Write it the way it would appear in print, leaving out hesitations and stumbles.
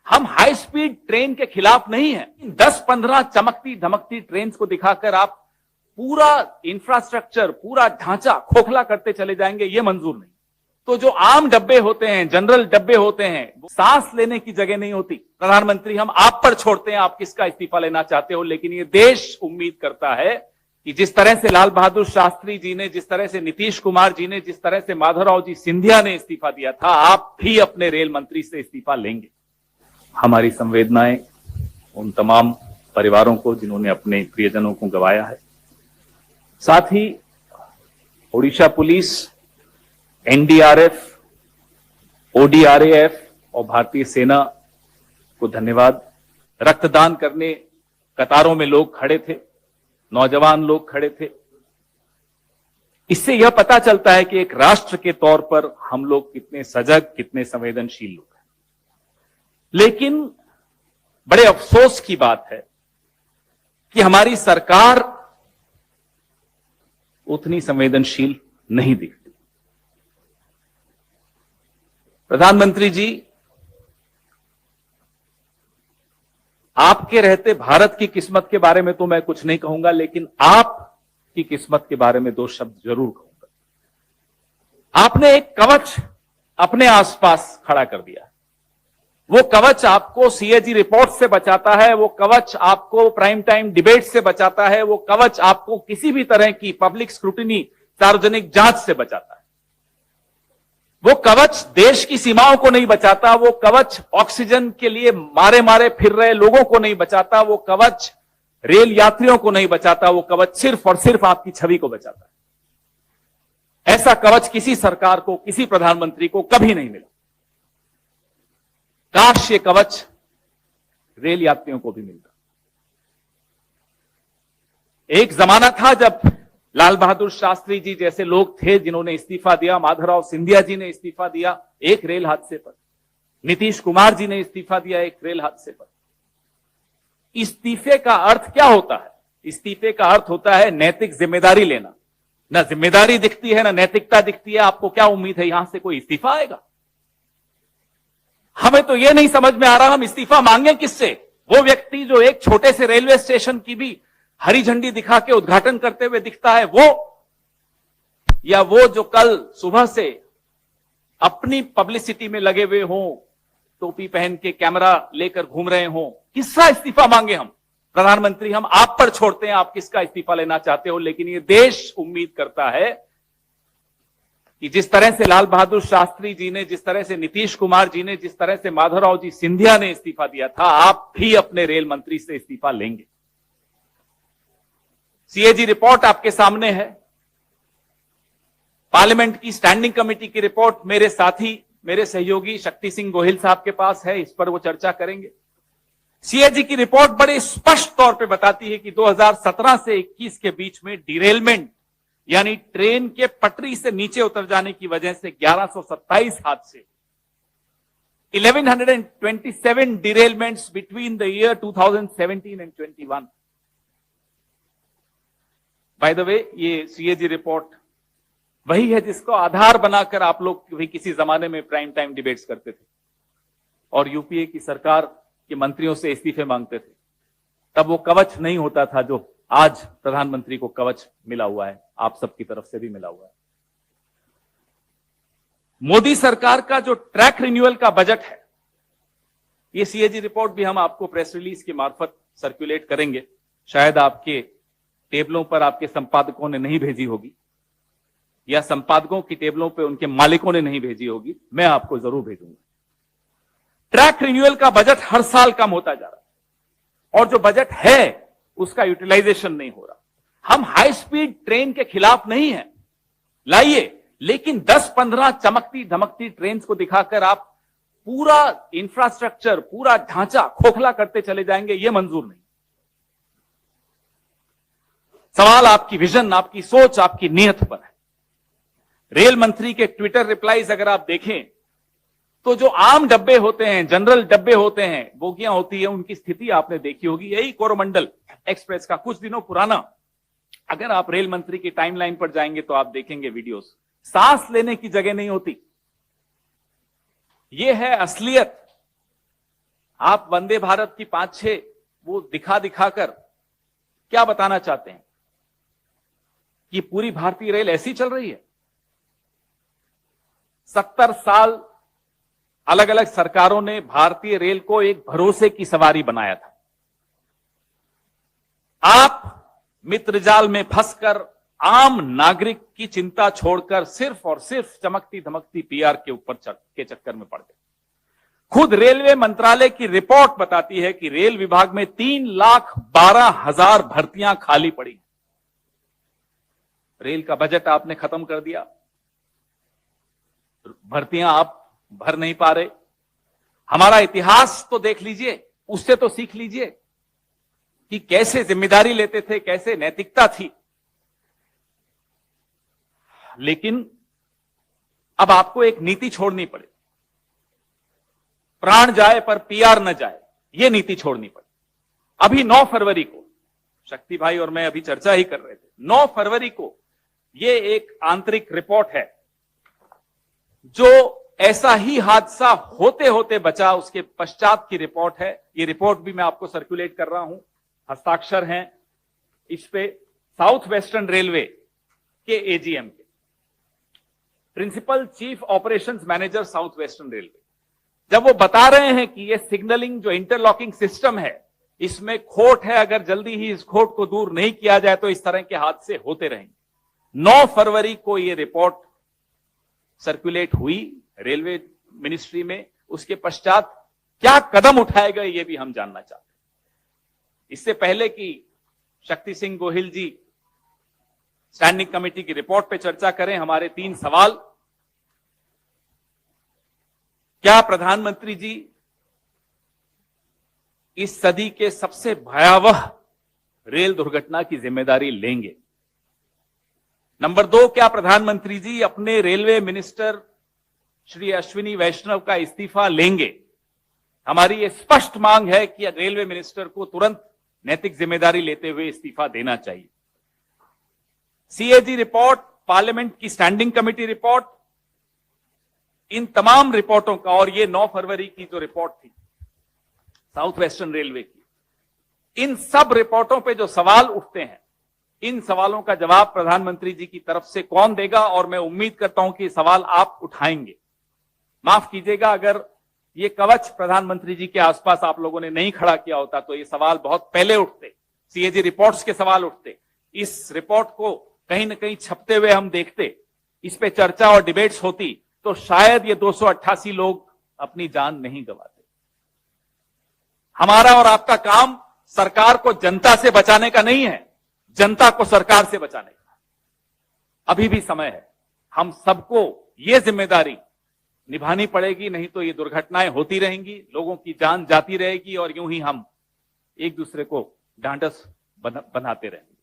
हम high speed train के खिलाफ नहीं है। 10-15 चमकती धमकती ट्रेन को दिखाकर आप पूरा इंफ्रास्ट्रक्चर, पूरा ढांचा खोखला करते चले जाएंगे, ये मंजूर नहीं। तो जो आम डब्बे होते हैं, जनरल डब्बे होते हैं, वो सांस लेने की जगह नहीं होती। प्रधानमंत्री, हम आप पर छोड़ते हैं, आप किसका इस्तीफा लेना चाहते हो, लेकिन ये देश उम्मीद करता है कि जिस तरह से लाल बहादुर शास्त्री जी ने, जिस तरह से नीतीश कुमार जी ने, जिस तरह से माधवराव जी सिंधिया ने इस्तीफा दिया था, आप भी अपने रेल मंत्री से इस्तीफा लेंगे। हमारी संवेदनाएं उन तमाम परिवारों को जिन्होंने अपने प्रियजनों को गंवाया है। साथ ही ओडिशा पुलिस, एनडीआरएफ, ओडीआरएफ और भारतीय सेना को धन्यवाद। रक्तदान करने कतारों में लोग खड़े थे, नौजवान लोग खड़े थे। इससे यह पता चलता है कि एक राष्ट्र के तौर पर हम लोग कितने सजग, कितने संवेदनशील लोग हैं। लेकिन बड़े अफसोस की बात है कि हमारी सरकार उतनी संवेदनशील नहीं दिखती। प्रधानमंत्री जी, आपके रहते भारत की किस्मत के बारे में तो मैं कुछ नहीं कहूंगा, लेकिन आपकी किस्मत के बारे में 2 शब्द जरूर कहूंगा। आपने एक कवच अपने आसपास खड़ा कर दिया। वो कवच आपको सीएजी रिपोर्ट से बचाता है, वो कवच आपको प्राइम टाइम डिबेट से बचाता है, वो कवच आपको किसी भी तरह की पब्लिक स्क्रूटिनी, सार्वजनिक जांच से बचाता है। वो कवच देश की सीमाओं को नहीं बचाता, वो कवच ऑक्सीजन के लिए मारे मारे फिर रहे लोगों को नहीं बचाता, वो कवच रेल यात्रियों को नहीं बचाता, वो कवच सिर्फ और सिर्फ आपकी छवि को बचाता है। ऐसा कवच किसी सरकार को, किसी प्रधानमंत्री को कभी नहीं मिला। काश ये कवच रेल यात्रियों को भी मिलता। एक जमाना था जब लाल बहादुर शास्त्री जी जैसे लोग थे जिन्होंने इस्तीफा दिया, माधवराव सिंधिया जी ने इस्तीफा दिया एक रेल हादसे पर, नीतीश कुमार जी ने इस्तीफा दिया एक रेल हादसे पर। इस्तीफे का अर्थ क्या होता है? इस्तीफे का अर्थ होता है नैतिक जिम्मेदारी लेना। ना जिम्मेदारी दिखती है, ना नैतिकता दिखती है। आपको क्या उम्मीद है यहां से कोई इस्तीफा आएगा? हमें तो यह नहीं समझ में आ रहा हम इस्तीफा मांगे किससे। वो व्यक्ति जो एक छोटे से रेलवे स्टेशन की भी हरी झंडी दिखा के उद्घाटन करते हुए दिखता है, वो, या वो जो कल सुबह से अपनी पब्लिसिटी में लगे हुए हों, टोपी पहन के कैमरा लेकर घूम रहे हों, किसका इस्तीफा मांगे हम? प्रधानमंत्री, हम आप पर छोड़ते हैं, आप किसका इस्तीफा लेना चाहते हो, लेकिन ये देश उम्मीद करता है कि जिस तरह से लाल बहादुर शास्त्री जी ने, जिस तरह से नीतीश कुमार जी ने, जिस तरह से माधवराव जी सिंधिया ने इस्तीफा दिया था, आप भी अपने रेल मंत्री से इस्तीफा लेंगे। सीएजी रिपोर्ट आपके सामने है, पार्लियामेंट की स्टैंडिंग कमेटी की रिपोर्ट मेरे साथी, मेरे सहयोगी शक्ति सिंह गोहिल साहब के पास है, इस पर वो चर्चा करेंगे। सीएजी की रिपोर्ट बड़े स्पष्ट तौर पे बताती है कि 2017 से 21 के बीच में डिरेलमेंट, यानी ट्रेन के पटरी से नीचे उतर जाने की वजह से 1127 हादसे, 1127 derailments between the year 2017 and 21। By the way, ये सीएजी रिपोर्ट वही है जिसको आधार बनाकर आप लोग भी किसी जमाने में प्राइम टाइम डिबेट्स करते थे और यूपीए की सरकार के मंत्रियों से इस्तीफे मांगते थे। तब वो कवच नहीं होता था जो आज प्रधानमंत्री को कवच मिला हुआ है, आप सबकी तरफ से भी मिला हुआ है। मोदी सरकार का जो ट्रैक रिन्यूअल का बजट है, ये सीएजी रिपोर्ट भी हम आपको प्रेस रिलीज के मार्फत सर्कुलेट करेंगे। शायद आपके टेबलों पर आपके संपादकों ने नहीं भेजी होगी, या संपादकों की टेबलों पे उनके मालिकों ने नहीं भेजी होगी, मैं आपको जरूर भेजूंगा। ट्रैक रिन्यूअल का बजट हर साल कम होता जा रहा है और जो बजट है उसका यूटिलाइजेशन नहीं हो रहा। हम हाई स्पीड ट्रेन के खिलाफ नहीं है, लाइए, लेकिन 10-15 चमकती धमकती ट्रेन को दिखाकर आप पूरा इंफ्रास्ट्रक्चर, पूरा ढांचा खोखला करते चले जाएंगे, यह मंजूर नहीं। सवाल आपकी विजन, आपकी सोच, आपकी नीयत पर है। रेल मंत्री के ट्विटर रिप्लाईज अगर आप देखें तो जो आम डब्बे होते हैं, जनरल डब्बे होते हैं, बोगियां होती है, उनकी स्थिति आपने देखी होगी। यही कोरोमंडल एक्सप्रेस का कुछ दिनों पुराना, अगर आप रेल मंत्री की टाइमलाइन पर जाएंगे तो आप देखेंगे वीडियोस, सांस लेने की जगह नहीं होती। यह है असलियत। आप वंदे भारत की 5-6 वो दिखा दिखाकर क्या बताना चाहते हैं कि पूरी भारतीय रेल ऐसी चल रही है? 70 साल अलग अलग सरकारों ने भारतीय रेल को एक भरोसे की सवारी बनाया था। आप मित्रजाल में फंसकर आम नागरिक की चिंता छोड़कर सिर्फ और सिर्फ चमकती धमकती पीआर के ऊपर के चक्कर में पड़ गए। खुद रेलवे मंत्रालय की रिपोर्ट बताती है कि रेल विभाग में 3,12,000 भर्तियां खाली पड़ी। रेल का बजट आपने खत्म कर दिया, भर्तियां आप भर नहीं पा रहे। हमारा इतिहास तो देख लीजिए, उससे तो सीख लीजिए कि कैसे जिम्मेदारी लेते थे, कैसे नैतिकता थी। लेकिन अब आपको एक नीति छोड़नी पड़े, प्राण जाए पर पीआर न जाए, यह नीति छोड़नी पड़े। अभी 9 फरवरी को शक्ति भाई और मैं अभी चर्चा ही कर रहे थे, 9 फरवरी को यह एक आंतरिक रिपोर्ट है जो ऐसा ही हादसा होते होते बचा, उसके पश्चात की रिपोर्ट है। ये रिपोर्ट भी मैं आपको सर्कुलेट कर रहा हूं, हस्ताक्षर हैं इस पे साउथ वेस्टर्न रेलवे के एजीएम के, principal chief operations manager South Western Railway. जब वो बता रहे हैं कि ये सिग्नलिंग जो इंटरलॉकिंग सिस्टम है इसमें खोट है, अगर जल्दी ही इस खोट को दूर नहीं किया जाए तो इस तरह के हादसे होते रहेंगे। 9 फरवरी को ये रिपोर्ट सर्कुलेट हुई रेलवे मिनिस्ट्री में। उसके पश्चात क्या कदम उठाए गए ये भी हम जानना चाहते हैं। इससे पहले कि शक्ति सिंह गोहिल जी स्टैंडिंग कमेटी की रिपोर्ट पे चर्चा करें, हमारे 3 सवाल। क्या प्रधानमंत्री जी इस सदी के सबसे भयावह रेल दुर्घटना की जिम्मेदारी लेंगे? नंबर 2, क्या प्रधानमंत्री जी अपने रेलवे मिनिस्टर श्री अश्विनी वैष्णव का इस्तीफा लेंगे? हमारी यह स्पष्ट मांग है कि रेलवे मिनिस्टर को तुरंत नैतिक जिम्मेदारी लेते हुए इस्तीफा देना चाहिए। सीएजी रिपोर्ट, पार्लियामेंट की स्टैंडिंग कमेटी रिपोर्ट, इन तमाम रिपोर्टों का, और ये 9 फरवरी की जो रिपोर्ट थी साउथ वेस्टर्न रेलवे की, इन सब रिपोर्टों पे जो सवाल उठते हैं, इन सवालों का जवाब प्रधानमंत्री जी की तरफ से कौन देगा? और मैं उम्मीद करता हूं कि सवाल आप उठाएंगे। माफ कीजिएगा अगर ये कवच प्रधानमंत्री जी के आसपास आप लोगों ने नहीं खड़ा किया होता तो ये सवाल बहुत पहले उठते, सीएजी रिपोर्ट्स के सवाल उठते। इस रिपोर्ट को कहीं ना कहीं छपते हुए हम देखते, इस पे चर्चा और डिबेट्स होती, तो शायद ये 288 लोग अपनी जान नहीं गंवाते। हमारा और आपका काम सरकार को जनता से बचाने का नहीं है, जनता को सरकार से बचाने का। अभी भी समय है, हम सबको ये जिम्मेदारी निभानी पड़ेगी, नहीं तो ये दुर्घटनाएं होती रहेंगी, लोगों की जान जाती रहेगी और यूं ही हम एक दूसरे को ढांढस बनाते रहेंगे।